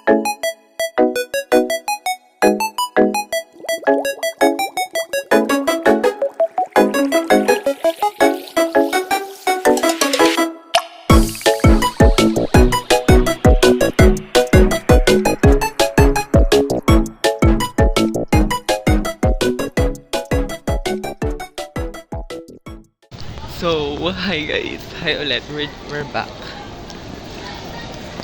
So, hi guys. Hi ulit. We're back.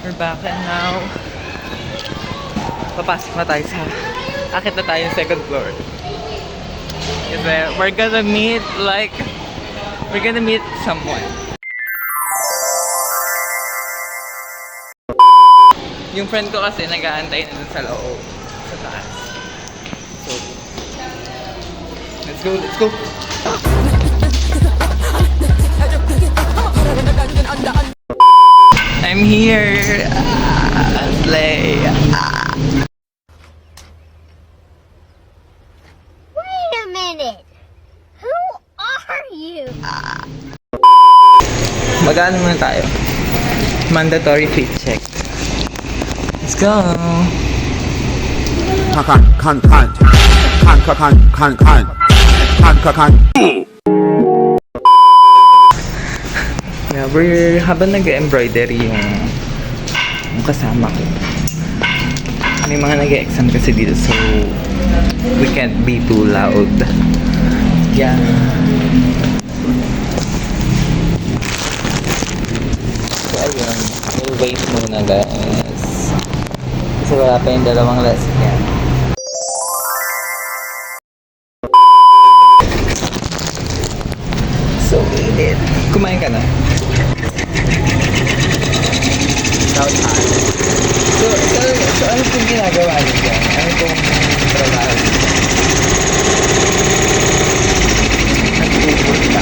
We're back and now papasok na tayo sa akit na tayo sa second floor. Kasi we're gonna meet someone. Yung friend ko kasi nag-aantay na dun sa loob, sa taas. So, let's go. I'm here. Slay. Wait a minute. Who are you? Mag-ano muna tayo? Mandatory fit check. Let's go. 看。 Yeah, habang nag-embroidery yung kasama ko. May mga nag-exam kasi dito, so we can't be too loud. Yeah. So ayun, we'll wait muna guys. Kasi wala pa yung dalawang lesson yan. So init. Kumain ka na? So ano pong ginagawa niyo dyan? Ano pong trabaho niyo dyan? Nagpupunta.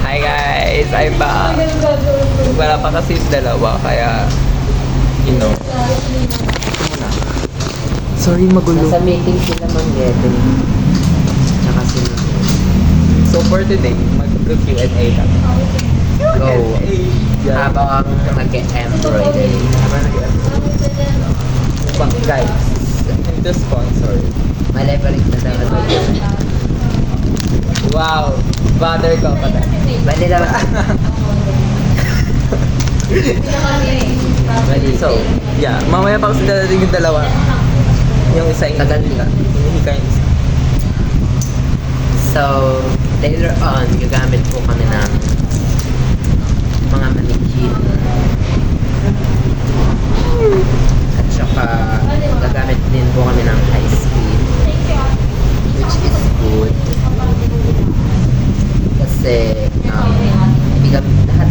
Hi guys! I'm back! Wala pa kasi yung dalawa, kaya muna. Sorry, magulo. Nasa meeting sila Manggete. Tsaka sila. So for today, mag-Q&A kami. Go. Habang nag-embroidery. Guys, ito sponsor. Maleverage na dapat yun. Wow! Butter ka pa tayo. Bali naman. Bali. So, yeah. Mamaya pa kasi dadating yung dalawa. Yung isa yung Tagalika. hinihika yung isa. So, later on, gagamit po kami ng mga mannequin. At saka, gagamit din po kami ng high speed. Which is good. Kasi, hindi kami lahat,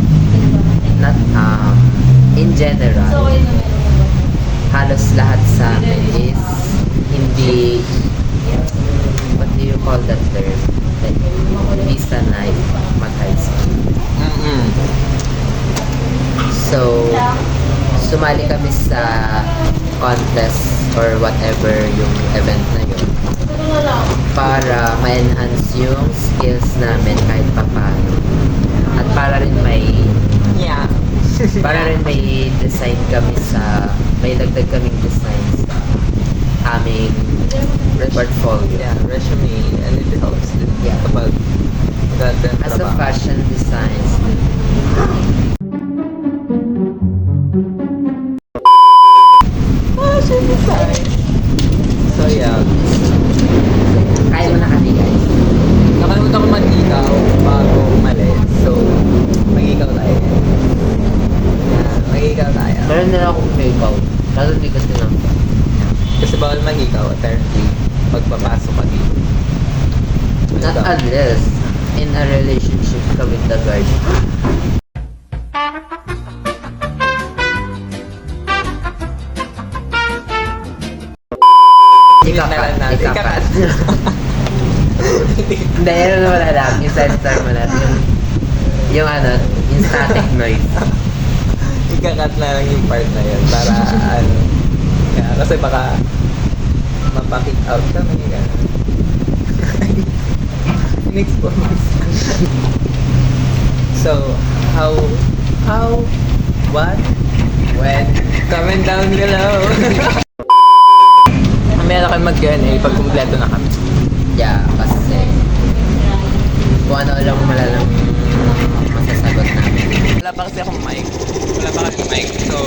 in general, halos lahat sa amin is hindi, what do you call that term? Like, hindi sanay mag-high speed. So, sumali kami sa contest or whatever yung event na yun para ma-enhance yung skills namin kahit papaano. At para rin may design kami may dagdag kaming design sa aming portfolio. Yeah, resume, and it helps din Yeah. kapag maganda ang As a trabaho. fashion designs, Fashion design. So yeah, kaya mo na kami guys. nakalimutan ko mag-ikaw bago umalis. So, mag-ikaw tayo. Yeah, mag-ikaw tayo. Meron na akong make-out. Kaso hindi ko sinampa. Kasi bawal mag-ikaw, apparently, pagpapasok ka dito. Not unless in a relationship ka with the guard. Ikakat. Ikakat. Hindi, yun na wala lang. Yung sensor mo natin. Yung static noise. Ikakat na lang yung part na yun para yeah, kasi baka mapakick out kami. In-expose. So, what When? Comment down below. Mamaya na kayo mag-Q&A pag kumpleto na kami. Yeah, kasi kung ano lang malalang masasagot namin. Wala pa kasi akong mic. Wala pa kasi mic, so...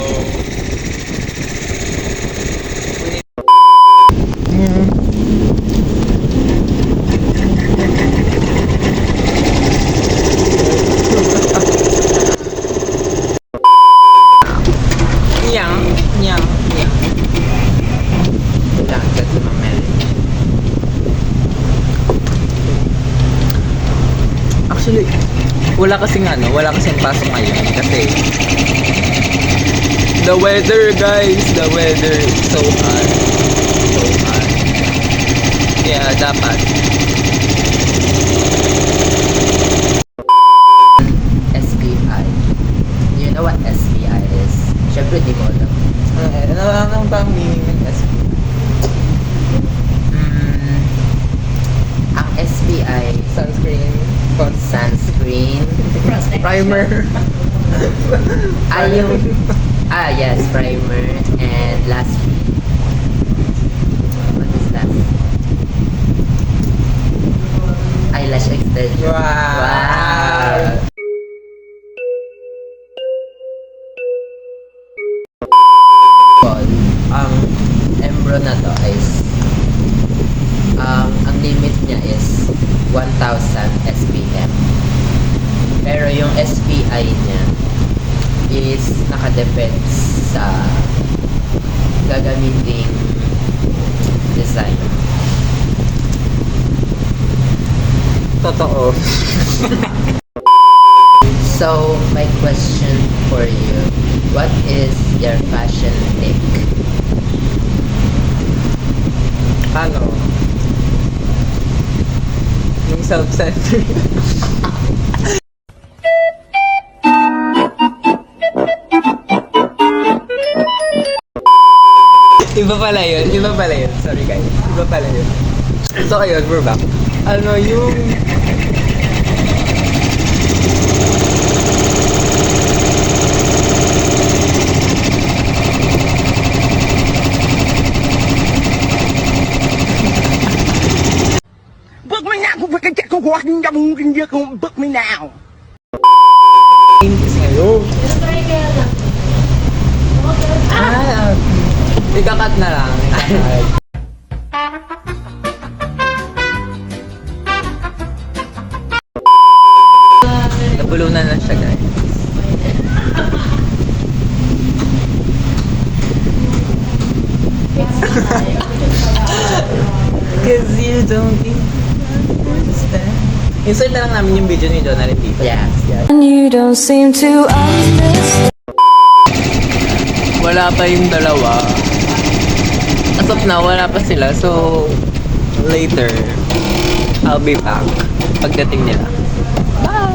Nyang, nyang, nyang. Lang, kasi mamel. Actually, wala kasing pasok ngayon kasi the weather guys, the weather is so hot. So hot. Kaya dapat SBI. You know what SBI is? Siyempre, di mo alam. ano ba ang meaning ng SB? Ang SBI, Sunscreen, sunscreen, primer. Yes, primer, and lastly, what is that? Eyelash extension. Wow. Ang Embro na to is ang limit niya is 1,000 SPM. Pero yung SPI niya is nakadepend sa gagamiting design. Totoo. So, my question for you, what is your fashion take? Ano? Yung self-centered. Iba pala yun. Sorry guys. Iba pala yun. So ayun, we're back. Ano yung... Book me now. Book me now. English ngayon. Ikakat na lang. Ikakat. Nabulunan na siya guys. Cause you don't understand. Insert na lang namin yung video ni Jonalyn dito. Yes. And you don't seem to understand. Wala pa yung dalawa. As of now, wala pa sila. So, later, I'll be back pagdating nila. Bye!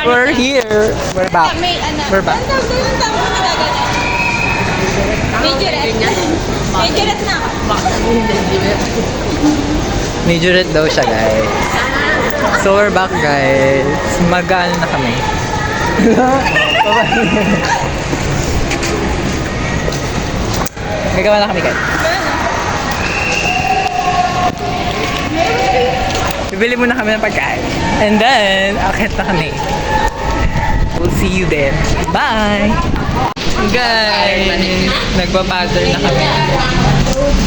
We're here. We're back. We're back. Majorette daw siya, guys. So, we're back, guys. Mag-ano na kami. Gagawa na kami, guys. Bibili muna kami ng pagkain. And then, akit na kami. We'll see you there. Bye! Guys, nagpa-pattern na kami.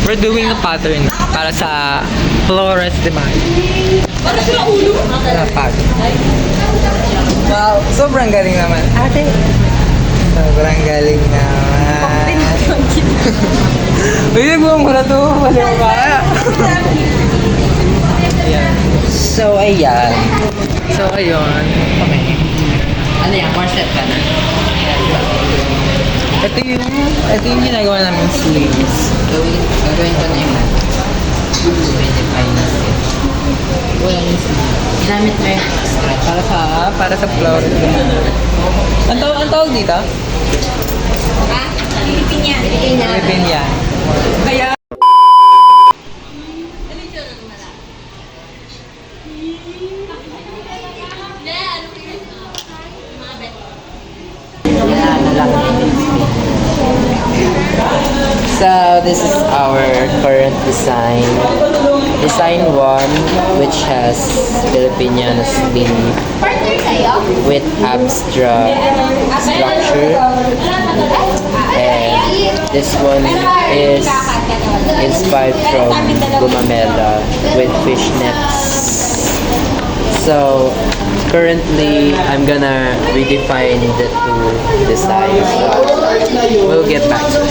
We're doing the pattern para sa Flores de Mayo. Para sila ulo? Pattern. Wow, sobrang galing naman. Ate! Sobrang galing naman. Uy, nagbuwang ko na to. Wala ba? Ayan. So, ayan. So, ayun. Okay. Ano yan? Corset ka na? Ito yung ginagawa namin sleeves. Gagawin ko na yung identify na stitch. Wala yung sleeve. Ginamit mo yung extra. Para sa flower. Ang tawag dito? Pilipinya. Philippine yan. Kaya... Mga bet. So this is our current design. Design 1, which has Filipiniana sleeve with abstract structure. And this one is inspired from Gumamela with fishnets. So currently I'm gonna redefine the two designs. So we'll get back to it.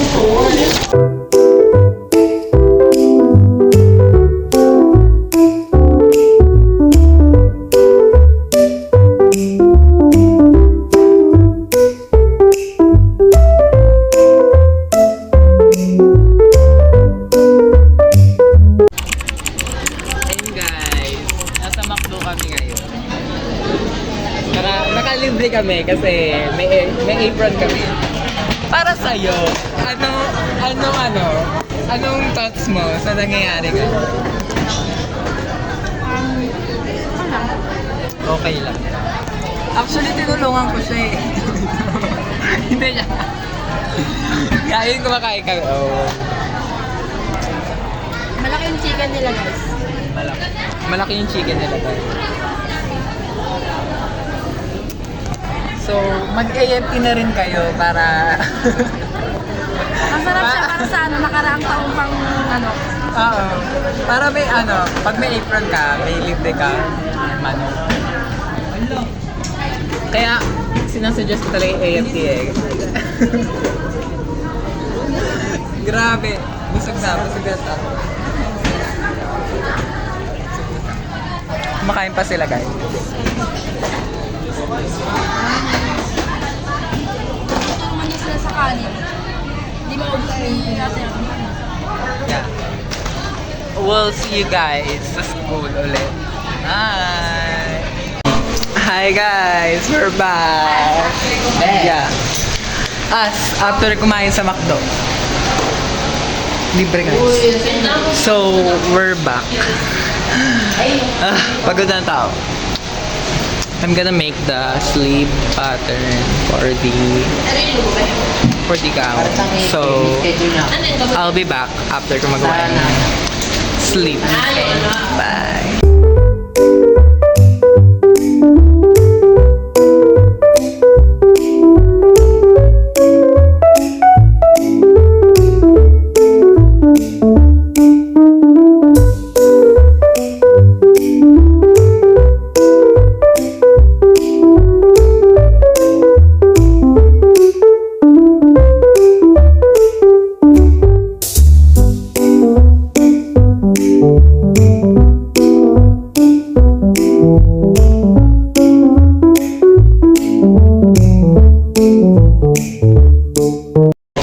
Ayun guys, nasa McDo kami ngayon. Nakalibre kami kasi may apron kami. Para sa'yo, anong thoughts mo sa nangyayari ngayon? Okay lang. Actually, tinulungan ko siya eh. Hindi niya. Kain kumakain kami. Oh. Malaki yung chicken nila, guys. Malaki yung chicken nila guys. So, mag-AMP na rin kayo para... Masarap siya para sa nakaraang taong pang Oo. Para may pag may apron ka, may libre ka, manok. Kaya, sinasuggest ko talaga yung AMP eh. Grabe. Busog na to. Kumakain pa sila guys. naman niya sila sa kanin. Hindi maubos ni ate. Yeah. We'll see you guys sa school ulit. Hi! Hi guys! We're back! Yeah. Us, after kumain sa McDo. Libre guys. So, we're back. Pagod na tao. I'm gonna make the sleeve pattern for the gown. So, I'll be back after ko magawa ng sleeve. Bye!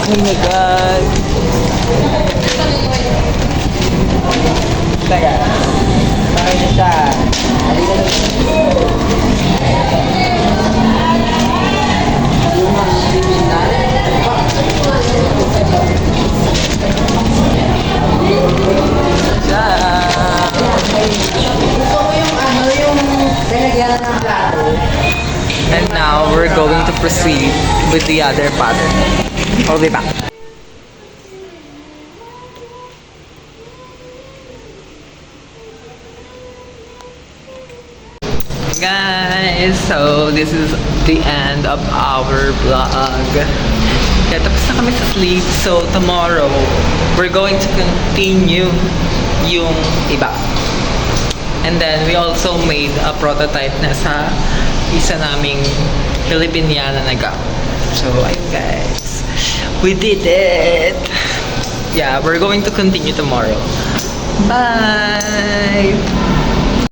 Oh my God! Teka. Bakit niya siya? And now we're going to proceed with the other pattern. I'll be back. Guys, so this is the end of our vlog. Kaya tapos na kami sa sleep. So tomorrow, we're going to continue yung iba. And then we also made a prototype na sa isa naming Filipiniana na gown. So ayun guys, we did it! Yeah, we're going to continue tomorrow. Bye!